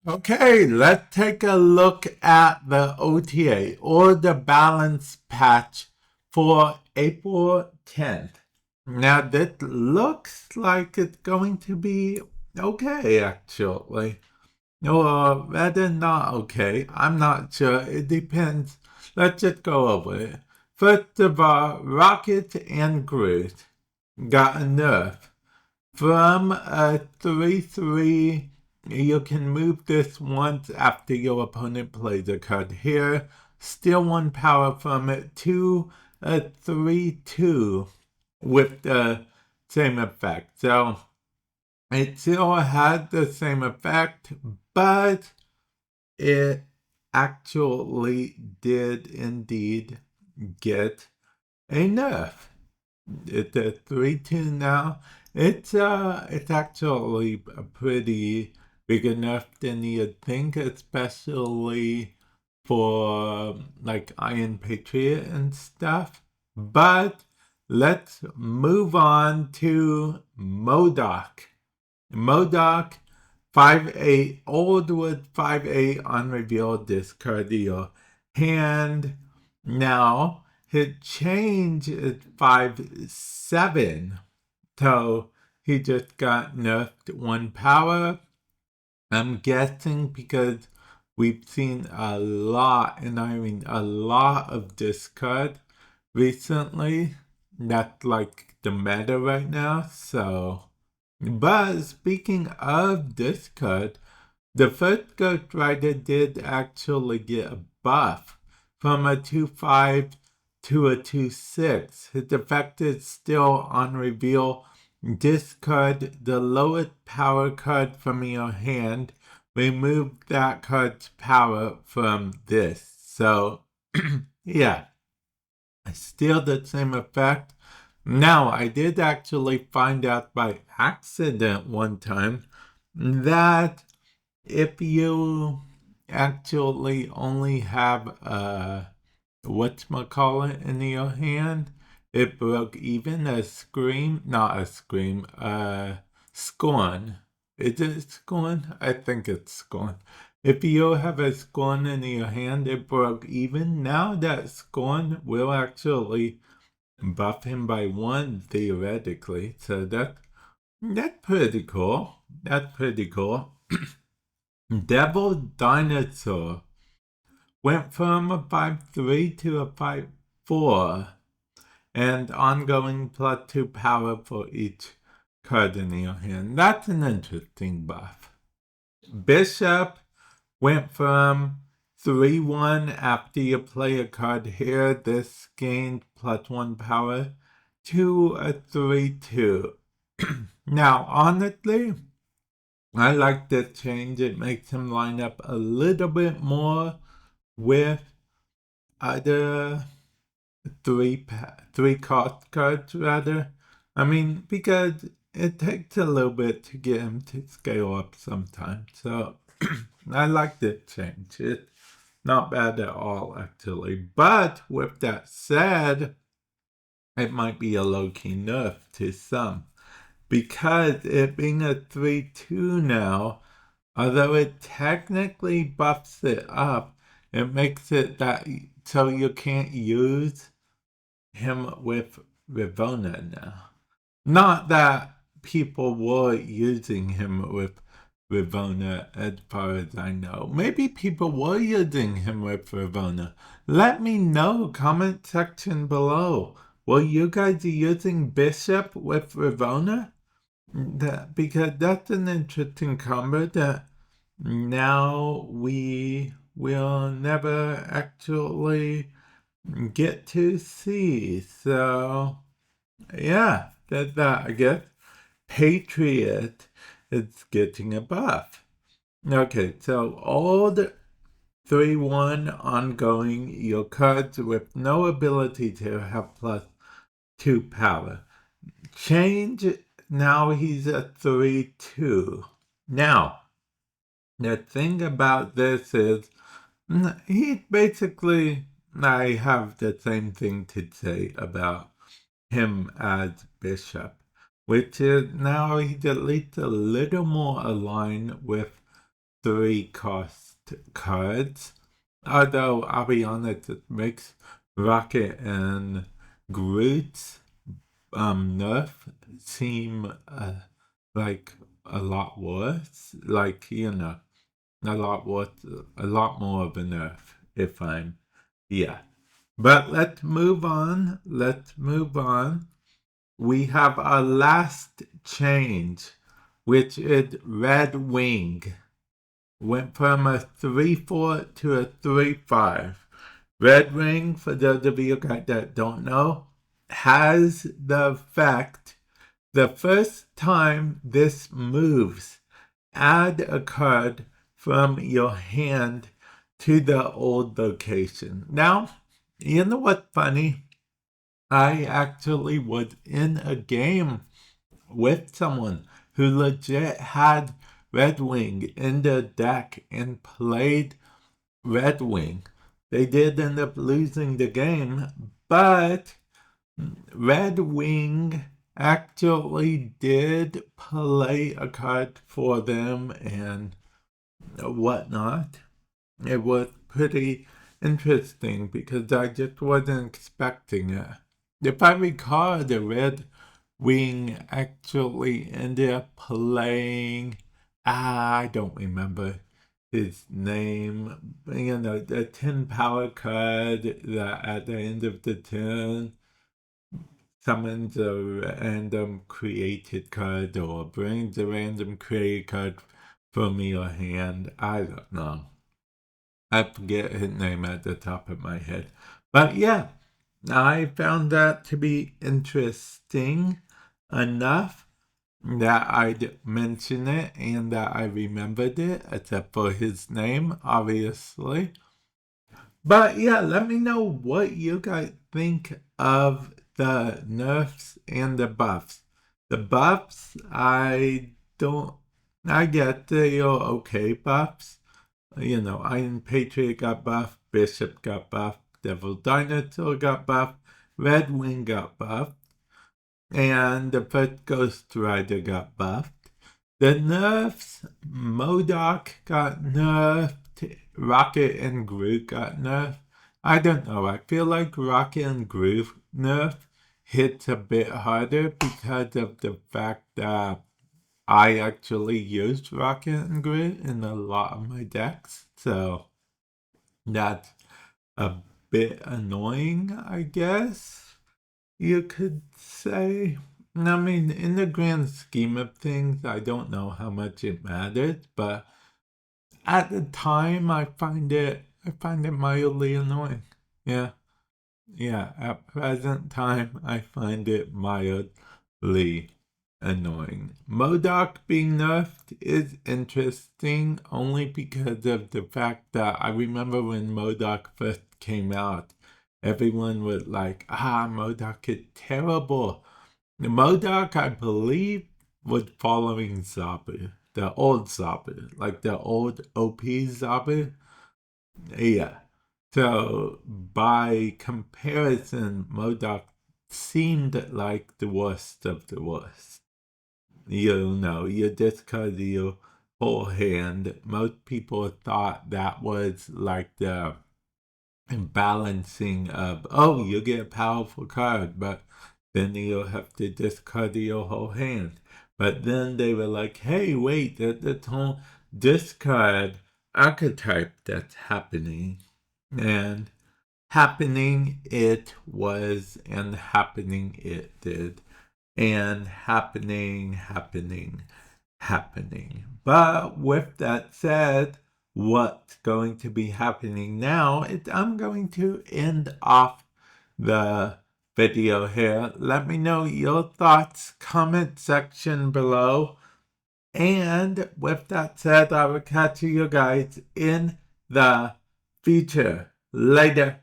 Okay, let's take a look at the OTA or the balance patch for April 10th. Now, this looks like it's going to be okay, actually. Or rather, not okay. I'm not sure. It depends. Let's just go over it. First of all, Rocket and Groot got a nerf. From a 3-3, you can move this once after your opponent plays a card here. Steal one power from it to a 3-2 with the same effect. So it still had the same effect, but it actually did indeed get a nerf. It's a 3-2 now. It's actually a pretty big enough than you'd think, especially for like Iron Patriot and stuff. But let's move on to Modoc. Modoc 5-8 Oldwood 5-8 on reveal discard your hand. Now his change is 5-7. So he just got nerfed one power. I'm guessing because we've seen a lot, and I mean a lot of discard recently. That's like the meta right now. So, but speaking of discard, the first Ghost Rider did actually get a buff from a 2-5 to a 2-6. His effect is still on reveal. Discard the lowest power card from your hand. Remove that card's power from this. So, yeah, still the same effect. Now, I did actually find out by accident one time that if you actually only have whatchamacallit in your hand, it broke even a scream, not a scream, scorn. Is it scorn? I think it's scorn. If you have a scorn in your hand, it broke even. Now that scorn will actually buff him by one theoretically. So that's pretty cool. That's pretty cool. Devil Dinosaur went from a 5-3 to a 5-4, and ongoing +2 power for each card in your hand. That's an interesting buff. Bishop went from 3-1 after you play a card here. This gained +1 power to a 3-2. Now, honestly, I like this change. It makes him line up a little bit more with other three cost cards rather. I mean, because it takes a little bit to get him to scale up sometimes. So I like this change. It's not bad at all, actually. But with that said, it might be a low-key nerf to some. Because it being a 3-2 now, although it technically buffs it up, it makes it that so you can't use him with Ravonna now. Not that people were using him with Ravonna as far as I know. Maybe people were using him with Ravonna. Let me know, comment section below. Were you guys using Bishop with Ravonna? Because that's an interesting combo that now we will never actually get to see. So, yeah, that's that, I guess. Patriot is getting a buff. Okay, so old 3-1 ongoing, your cards with no ability to have +2 power. Change, now he's a 3-2. Now, the thing about this is, he basically, I have the same thing to say about him as Bishop, which is now he's at least a little more aligned with 3-cost cards. Although, I'll be honest, it makes Rocket and Groot's nerf seem like a lot worse. Like, a lot worse, a lot more of a nerf, if I'm, yeah. But let's move on. We have our last change, which is Red Wing. Went from a 3/4 to a 3/5. Red Wing, for those of you that don't know, has the effect the first time this moves, add a card from your hand to the old location. Now, you know what's funny? I actually was in a game with someone who legit had Red Wing in the deck and played Red Wing. They did end up losing the game, but Red Wing actually did play a card for them and whatnot. It was pretty interesting because I just wasn't expecting it. If I recall, the Red Wing actually ended up playing, I don't remember his name, the 10 power card that at the end of the turn summons a random created card or brings a random created card from your hand. I don't know. I forget his name at the top of my head. But yeah, I found that to be interesting enough that I'd mention it and that I remembered it, except for his name, obviously. But yeah, let me know what you guys think of the nerfs and the buffs. The buffs, I get they're okay buffs. Iron Patriot got buffed, Bishop got buffed, Devil Dinosaur got buffed, Red Wing got buffed, and the first Ghost Rider got buffed. The nerfs, MODOK got nerfed, Rocket and Groot got nerfed. I don't know, I feel like Rocket and Groot nerf hits a bit harder because of the fact that I actually used Rocket and Groot in a lot of my decks, so that's a bit annoying, I guess you could say. I mean, in the grand scheme of things, I don't know how much it matters, but at the time, I find it mildly annoying. Yeah, at present time, I find it mildly annoying. MODOK being nerfed is interesting only because of the fact that I remember when MODOK first came out, everyone was like, MODOK is terrible. MODOK, I believe, was following Zabu, the old Zabu, like the old OP Zabu. Yeah. So, by comparison, MODOK seemed like the worst of the worst. You discard your whole hand. Most people thought that was like the balancing of, you get a powerful card, but then you'll have to discard your whole hand. But then they were like, hey, wait, that's whole discard archetype that's happening. And happening it was, and happening it did, and happening. But with that said, what's going to be happening now is I'm going to end off the video here. Let me know your thoughts, comment section below. And with that said, I will catch you guys in the future. Later.